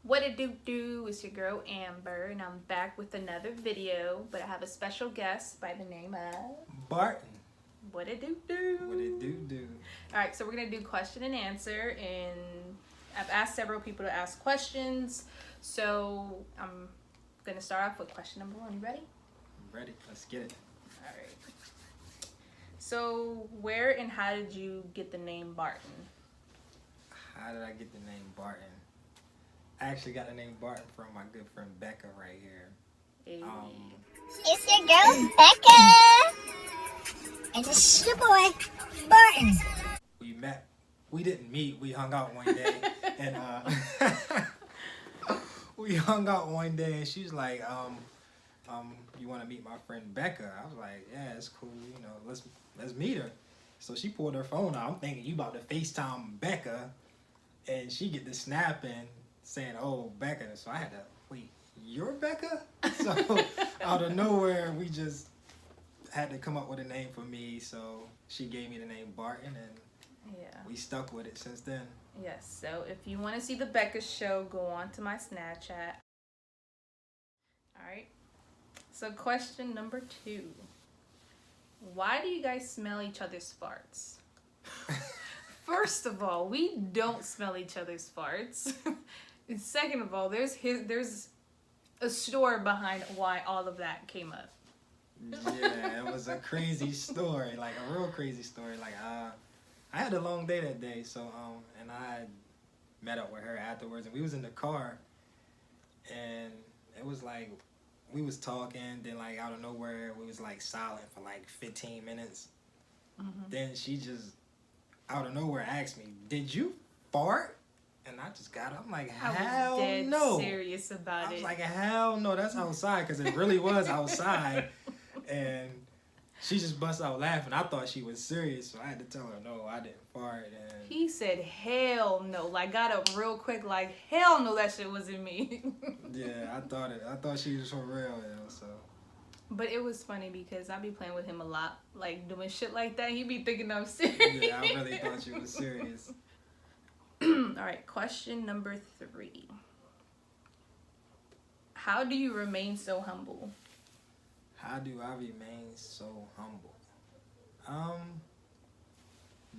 What it do? It's your girl Amber, and I'm back with another video. But I have a special guest by the name of Barton. What it do? What it do? All right, so we're gonna do question and answer, and I've asked several people to ask questions. So I'm gonna start off with question number 1. You ready? I'm ready. Let's get it. All right. So where and how did you get the name Barton? How did I get the name Barton? I actually got the name Barton from my good friend Becca right here. Hey. It's your girl Becca, and this is your boy Barton. We met. We didn't meet. We hung out one day, and we hung out one day, and she's like, you want to meet my friend Becca? I was like, yeah, it's cool. You know, let's meet her. So she pulled her phone out. I'm thinking you about to FaceTime Becca, and she get the snapping saying, "Oh, Becca." So I had to wait. You're Becca? So out of nowhere, we just had to come up with a name for me. So she gave me the name Barton, and Yeah. we stuck with it since then. Yes. So if you want to see the Becca show, go on to my Snapchat. All right. So question number 2. Why do you guys smell each other's farts? First of all, we don't smell each other's farts. And second of all, there's a story behind why all of that came up. Yeah, it was a crazy story, like a real crazy story. Like I had a long day that day, so and I met up with her afterwards, and we was in the car, and it was like we was talking, then like out of nowhere we was like silent for like 15 minutes. Mm-hmm. Then she just out of nowhere asked me, "Did you fart?" And I just got up. I'm like, hell I was dead no. serious about I was it. like, hell no, that's outside, because it really was outside. And she just bust out laughing. I thought she was serious, so I had to tell her, no, I didn't fart. And He said, hell no. Like, got up real quick, like, hell no, that shit wasn't me. yeah, I thought she was for real, you know, so. But it was funny because I be playing with him a lot, like, doing shit like that. He be thinking I'm serious. Yeah, I really thought she was serious. All right, question number 3. How do you remain so humble? How do I remain so humble?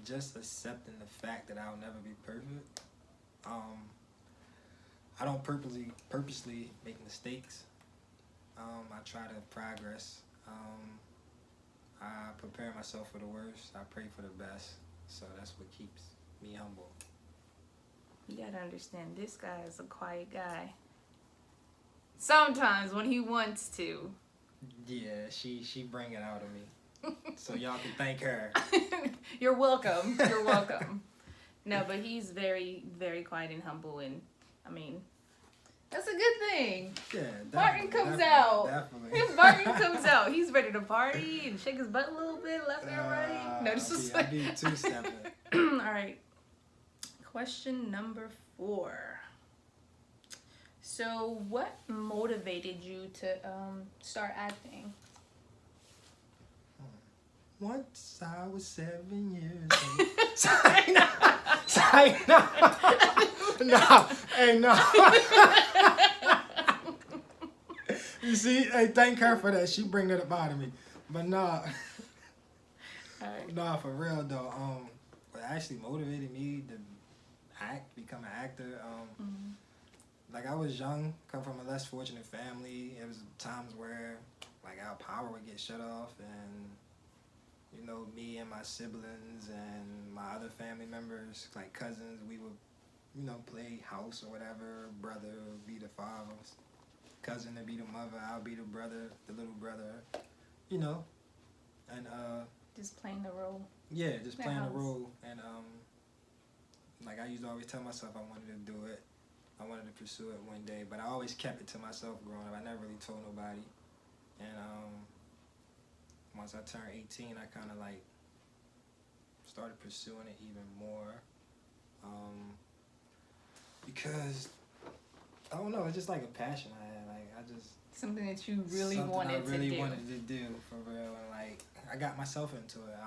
Just accepting the fact that I'll never be perfect. I don't purposely make mistakes. I try to progress. I prepare myself for the worst. I pray for the best. So that's what keeps me humble. You gotta understand, this guy is a quiet guy. Sometimes when he wants to. Yeah, she bring it out of me. So y'all can thank her. You're welcome. You're welcome. No, but he's very, very quiet and humble, and I mean, that's a good thing. Yeah, Barton comes out. Definitely. If Barton comes out, he's ready to party and shake his butt a little bit, left and right. No, this is I be two-stepping. All right. Question number 4. So, what motivated you to start acting? Once I was 7 years old. Sorry, no. No, hey, no. You see, hey, thank her for that. She bring it up out of me. But nah. Alright. Nah, for real though. What actually motivated me to become an actor. Like I was young, come from a less fortunate family. It was times where like our power would get shut off, and you know, me and my siblings and my other family members, like cousins, we would, you know, play house or whatever. Brother would be the father, cousin would be the mother, I'll be the brother, the little brother, you know, and Just playing the role. yeah, just playing house. a role. And like I used to always tell myself I wanted to do it. I wanted to pursue it one day, but I always kept it to myself growing up. I never really told nobody. And once I turned 18, I kind of like started pursuing it even more. Because I don't know, it's just like a passion I had. Like I just Something that you really wanted I really to do. wanted to do for real. And like I got myself into it.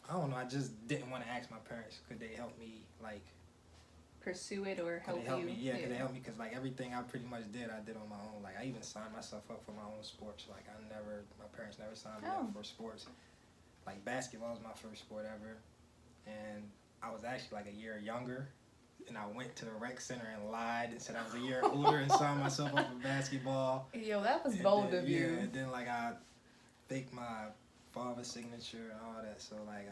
I don't know, I just didn't want to ask my parents could they help me like pursue it or help They helped you? me, because they helped me, because like everything I pretty much did, I did on my own. Like I even signed myself up for my own sports. Like my parents never signed me up for sports. Like basketball was my first sport ever, and I was actually like a year younger, and I went to the rec center and lied and said I was a year older and signed myself up for basketball. Yo, that was bold of you. Yeah, and then like I faked my father's signature and all that. So like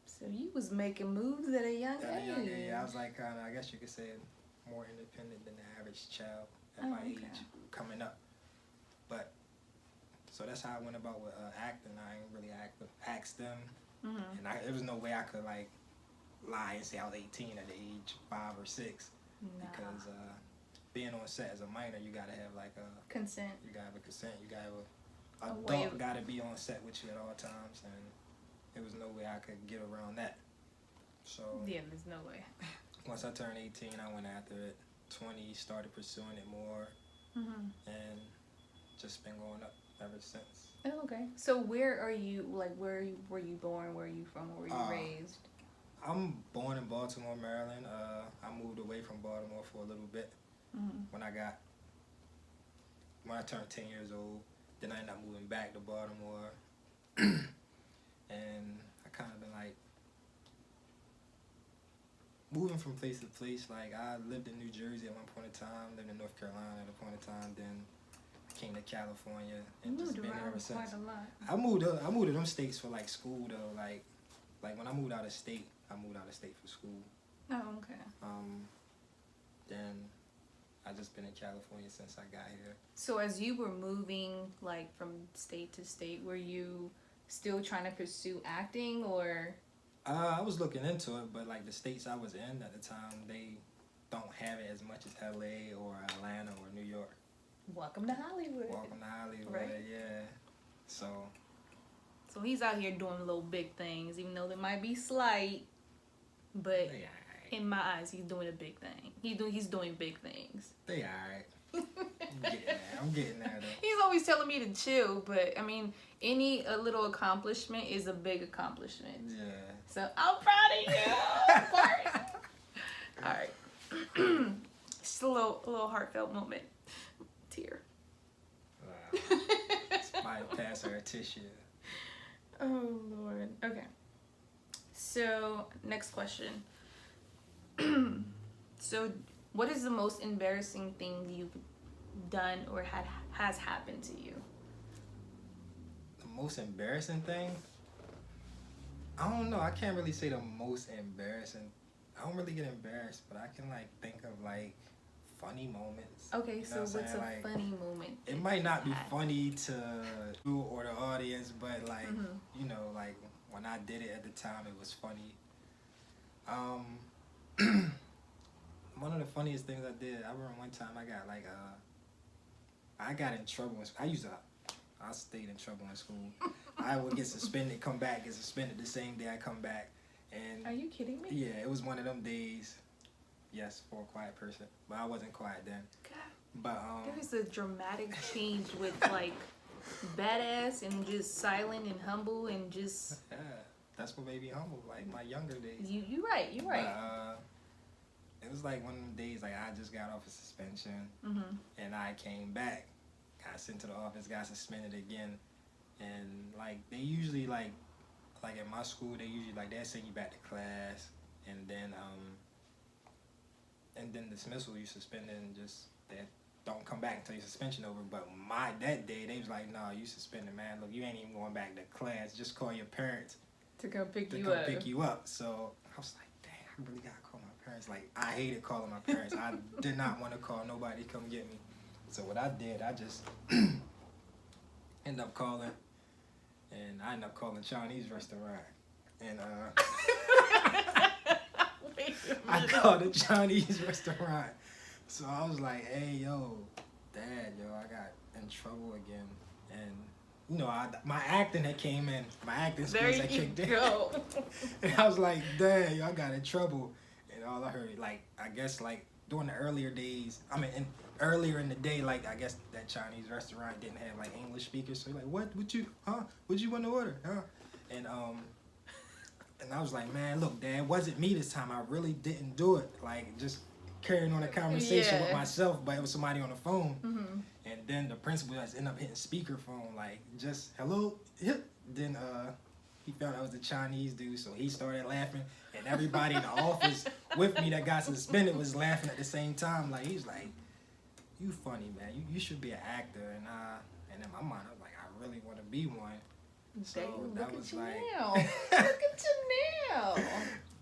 So you was making moves at a young age. Yeah, I was like kind of, I guess you could say, more independent than the average child at my age coming up. But so that's how I went about with acting. I ain't really asked them, and there was no way I could like lie and say I was 18 at the age 5 or 6, because being on set as a minor, you gotta have like a consent. You gotta have a consent. You gotta have a adult gotta be on set with you at all times, and there was no way I could get around that. So yeah, there's no way. Once I turned 18, I went after it. 20, started pursuing it more, and just been going up ever since. Oh, okay. So where are you? Like, where were you born? Where are you from? Where were you raised? I'm born in Baltimore, Maryland. I moved away from Baltimore for a little bit when I turned 10 years old. Then I ended up moving back to Baltimore, and I kind of been like moving from place to place. Like I lived in New Jersey at one point in time, lived in North Carolina at a point in time, then I came to California and just been here ever since. Quite a lot. I moved to them states for like school though. Like when I moved out of state, I moved out of state for school. Oh, okay. Then I just been in California since I got here. So as you were moving like from state to state, were you still trying to pursue acting, or? I was looking into it, but like the states I was in at the time, they don't have it as much as LA or Atlanta or New York. Welcome to Hollywood. Welcome to Hollywood, right? Yeah. So he's out here doing little big things, even though they might be slight, but in my eyes, he's doing a big thing. He's doing big things. They alright. I'm getting there though. He's always telling me to chill, but I mean, any little accomplishment is a big accomplishment. Yeah. So I'm proud of you, Barton. All right. Just a little heartfelt moment. Tear. Wow. Might pass her a tissue. Oh Lord. Okay. So next question. So, what is the most embarrassing thing you've done or has happened to you? The most embarrassing thing? I don't know. I can't really say the most embarrassing. I don't really get embarrassed, but I can like think of like funny moments. Okay, you so know what's a funny moment? It might not be funny to you or the audience, but like you know, like when I did it at the time, it was funny. One of the funniest things I did, I remember one time I got like I got in trouble. I stayed in trouble in school. I would get suspended, come back, get suspended the same day I come back. And are you kidding me? Yeah, it was one of them days. Yes, for a quiet person, but I wasn't quiet then. God, but there's a dramatic change with like badass and just silent and humble and just. Yeah, that's what made me humble. Like my younger days. You right. But, it was like one of them days, like I just got off a suspension, and I came back, got sent to the office, got suspended again, and like they usually like at my school they usually like they'll send you back to class, and then dismissal, you suspended and just they don't come back until your suspension over. But that day they was like, nah, you suspended, man. Look, you ain't even going back to class. Just call your parents to come pick you up. So I was like, dang, I really gotta call my parents. Like I hated calling my parents. I did not want to call nobody to come get me. So what I did, I just ended up calling, and I ended up calling Chinese restaurant, and I called a Chinese restaurant. So I was like, hey, yo, Dad, I got in trouble again. And, you know, my acting had came in. My acting skills had kicked in. And I was like, Dad, I got in trouble. And all I heard, like, I guess, like, during the earlier days, earlier in the day, like, I guess that Chinese restaurant didn't have, like, English speakers. So, like, what you want to order? Huh? And, And I was like, man, look, Dad, it wasn't me this time. I really didn't do it. Like, just carrying on a conversation with myself, but it was somebody on the phone. Mm-hmm. And then the principal just ended up hitting speakerphone, like, just, hello, hip. Then he found out I was a Chinese dude, so he started laughing. And everybody in the office with me that got suspended was laughing at the same time. Like, he's like, you funny, man. You should be an actor. And in my mind, I was like, I really want to be one. So that was like, now. Look at you now.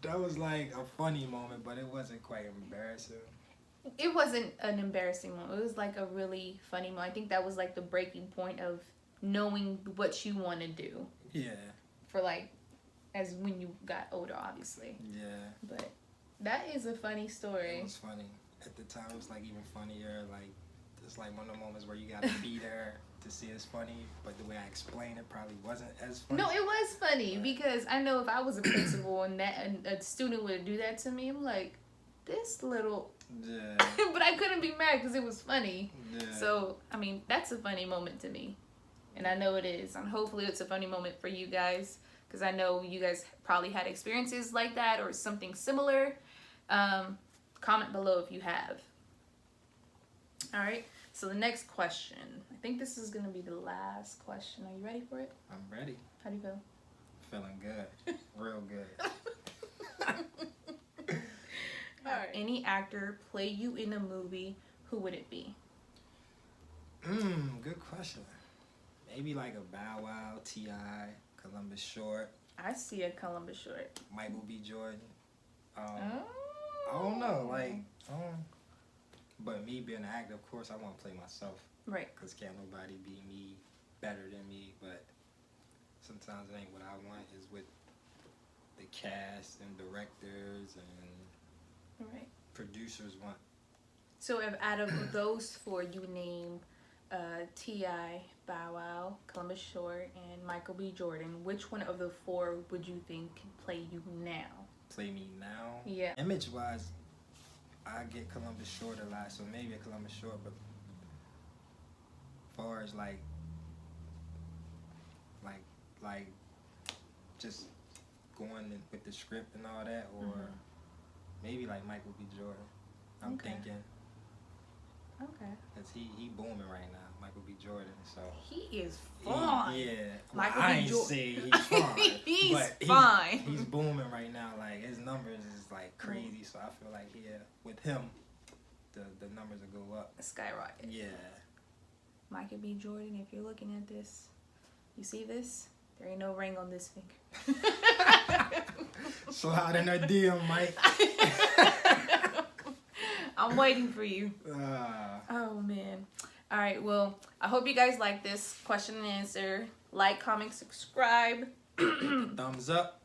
That was like a funny moment, but it wasn't quite embarrassing. It wasn't an embarrassing moment. It was like a really funny moment. I think that was like the breaking point of knowing what you want to do. Yeah. For like, as when you got older, obviously. Yeah. But that is a funny story. It was funny. At the time, it was like even funnier. Like, it's like one of the moments where you gotta be there to see it's funny, but the way I explained it probably wasn't as funny. No, it was funny because I know if I was a principal and a student would do that to me, I'm like, this little. Yeah. But I couldn't be mad because it was funny. Yeah. So I mean, that's a funny moment to me, and I know it is, and hopefully it's a funny moment for you guys because I know you guys probably had experiences like that or something similar. Comment below if you have. All right. So the next question, I think this is going to be the last question. Are you ready for it? I'm ready. How do you feel? Feeling good. Real good. All right. Any actor play you in a movie, who would it be? Good question. Maybe like a Bow Wow, T.I., Columbus Short. I see a Columbus Short. Michael B. Jordan. I don't know, like, but me being an actor, of course, I want to play myself. Right. Because can't nobody be me better than me, but sometimes it ain't what I want, is with the cast and directors and Right. producers want. So if out of those four, you name T.I., Bow Wow, Columbus Short, and Michael B. Jordan, which one of the four would you think can play you now? Play me now? Yeah. Image-wise, I get Columbus Short a lot, so maybe a Columbus Short, but as far as like just going with the script and all that, or maybe like Michael B. Jordan. I'm thinking. Okay. Cause he booming right now, Michael B. Jordan. So he is fine. Yeah. Michael well, I B. ain't Jordan. say he's fine. He's but fine. He's booming right now. Like his numbers is like crazy. So I feel like with him, the numbers will go up. Skyrocket. Yeah. Michael B. Jordan, if you're looking at this, you see this? There ain't no ring on this finger. Slide in her DM, Mike. I'm waiting for you. Oh, man. All right, well, I hope you guys like this question and answer. Like, comment, subscribe. Thumbs up.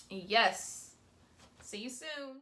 Yes. See you soon.